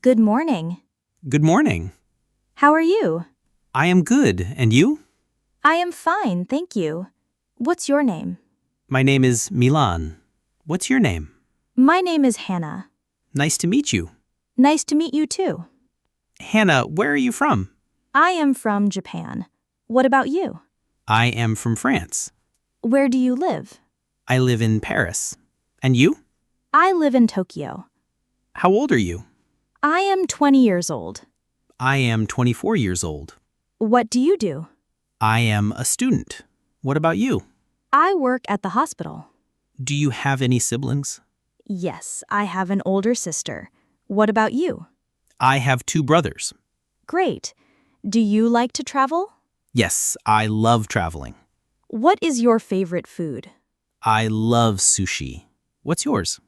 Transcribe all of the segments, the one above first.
Good morning. Good morning. How are you? I am good, and you? I am fine, thank you. What's your name? My name is Milan. What's your name? My name is Hannah. Nice to meet you. Nice to meet you too. Hannah, where are you from? I am from Japan. What about you? I am from France. Where do you live? I live in Paris. And you? I live in Tokyo. How old are you? I am 20 years old. I am 24 years old. What do you do? I am a student. What about you? I work at the hospital. Do you have any siblings? Yes, I have an older sister. What about you? I have two brothers. Great. Do you like to travel? Yes, I love traveling. What is your favorite food? I love sushi. What's yours?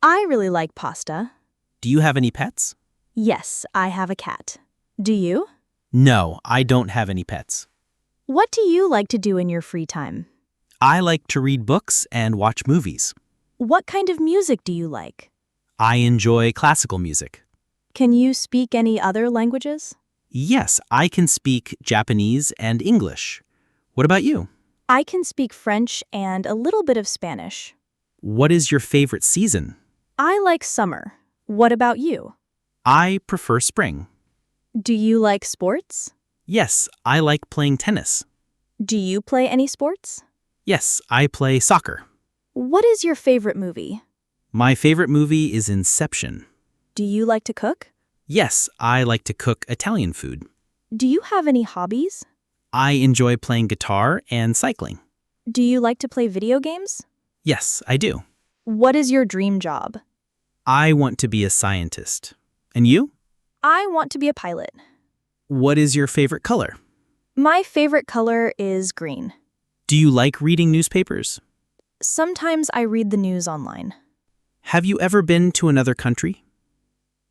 I really like pasta. Do you have any pets? Yes, I have a cat. Do you? No, I don't have any pets. What do you like to do in your free time? I like to read books and watch movies. What kind of music do you like? I enjoy classical music. Can you speak any other languages? Yes, I can speak Japanese and English. What about you? I can speak French and a little bit of Spanish. What is your favorite season? I like summer. What about you? I prefer spring. Do you like sports? Yes, I like playing tennis. Do you play any sports? Yes, I play soccer. What is your favorite movie? My favorite movie is Inception. Do you like to cook? Yes, I like to cook Italian food. Do you have any hobbies? I enjoy playing guitar and cycling. Do you like to play video games? Yes, I do. What is your dream job? I want to be a scientist. And you? I want to be a pilot. What is your favorite color? My favorite color is green. Do you like reading newspapers? Sometimes I read the news online. Have you ever been to another country?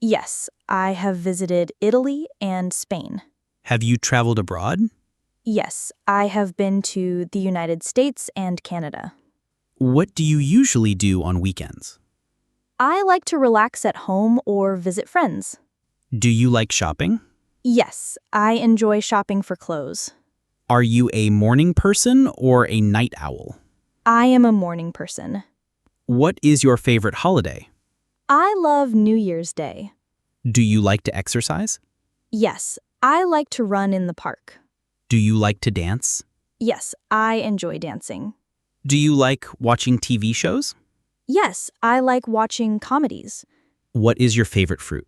Yes, I have visited Italy and Spain. Have you traveled abroad? Yes, I have been to the United States and Canada. What do you usually do on weekends? I like to relax at home or visit friends. Do you like shopping? Yes, I enjoy shopping for clothes. Are you a morning person or a night owl? I am a morning person. What is your favorite holiday? I love New Year's Day. Do you like to exercise? Yes, I like to run in the park. Do you like to dance? Yes, I enjoy dancing. Do you like watching TV shows? Yes, I like watching comedies. What is your favorite fruit?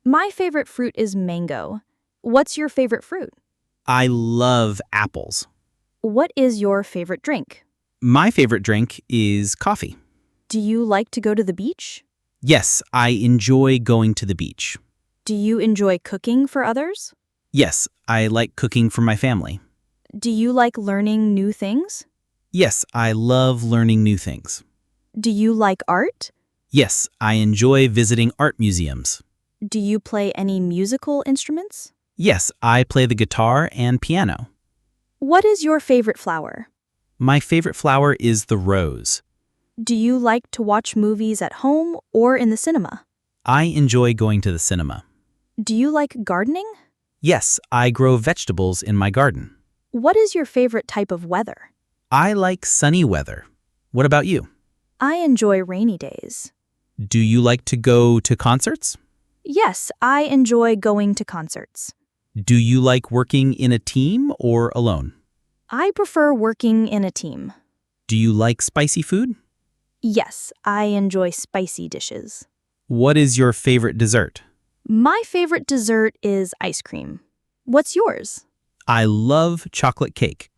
My favorite fruit is mango. What's your favorite fruit? I love apples. What is your favorite drink? My favorite drink is coffee. Do you like to go to the beach? Yes, I enjoy going to the beach. Do you enjoy cooking for others? Yes, I like cooking for my family. Do you like learning new things? Yes, I love learning new things. Do you like art? Yes, I enjoy visiting art museums. Do you play any musical instruments? Yes, I play the guitar and piano. What is your favorite flower? My favorite flower is the rose. Do you like to watch movies at home or in the cinema? I enjoy going to the cinema. Do you like gardening? Yes, I grow vegetables in my garden. What is your favorite type of weather? I like sunny weather. What about you? I enjoy rainy days. Do you like to go to concerts? Yes, I enjoy going to concerts. Do you like working in a team or alone? I prefer working in a team. Do you like spicy food? Yes, I enjoy spicy dishes. What is your favorite dessert? My favorite dessert is ice cream. What's yours? I love chocolate cake.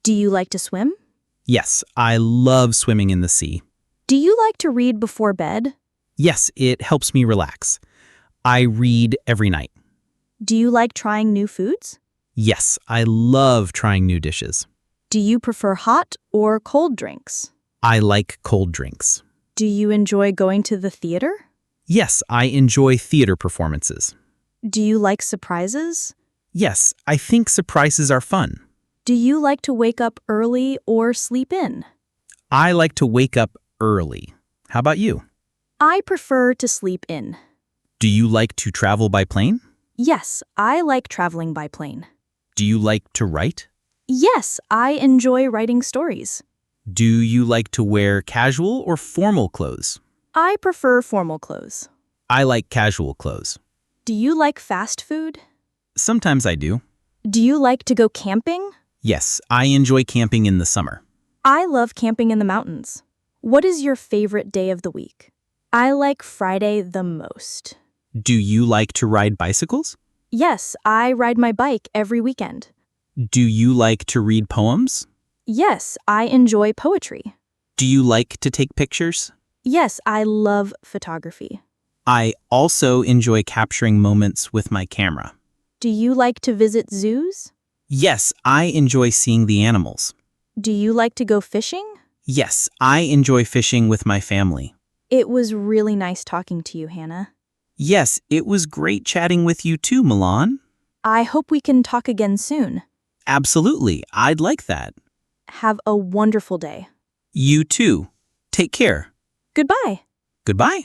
Do you like to swim? Yes, I love swimming in the sea. Do you like to read before bed? Yes, it helps me relax. I read every night. Do you like trying new foods? Yes, I love trying new dishes. Do you prefer hot or cold drinks? I like cold drinks. Do you enjoy going to the theater? Yes, I enjoy theater performances. Do you like surprises? Yes, I think surprises are fun. Do you like to wake up early or sleep in? I like to wake up early. How about you? I prefer to sleep in. Do you like to travel by plane? Yes, I like traveling by plane. Do you like to write? Yes, I enjoy writing stories. Do you like to wear casual or formal clothes? I prefer formal clothes. I like casual clothes. Do you like fast food? Sometimes I do. Do you like to go camping? Yes, I enjoy camping in the summer. I love camping in the mountains. What is your favorite day of the week? I like Friday the most. Do you like to ride bicycles? Yes, I ride my bike every weekend. Do you like to read poems? Yes, I enjoy poetry. Do you like to take pictures? Yes, I love photography. I also enjoy capturing moments with my camera. Do you like to visit zoos? Yes, I enjoy seeing the animals. Do you like to go fishing? Yes, I enjoy fishing with my family. It was really nice talking to you, Hannah. Yes, it was great chatting with you too, Milan. I hope we can talk again soon. Absolutely, I'd like that. Have a wonderful day. You too. Take care. Goodbye. Goodbye.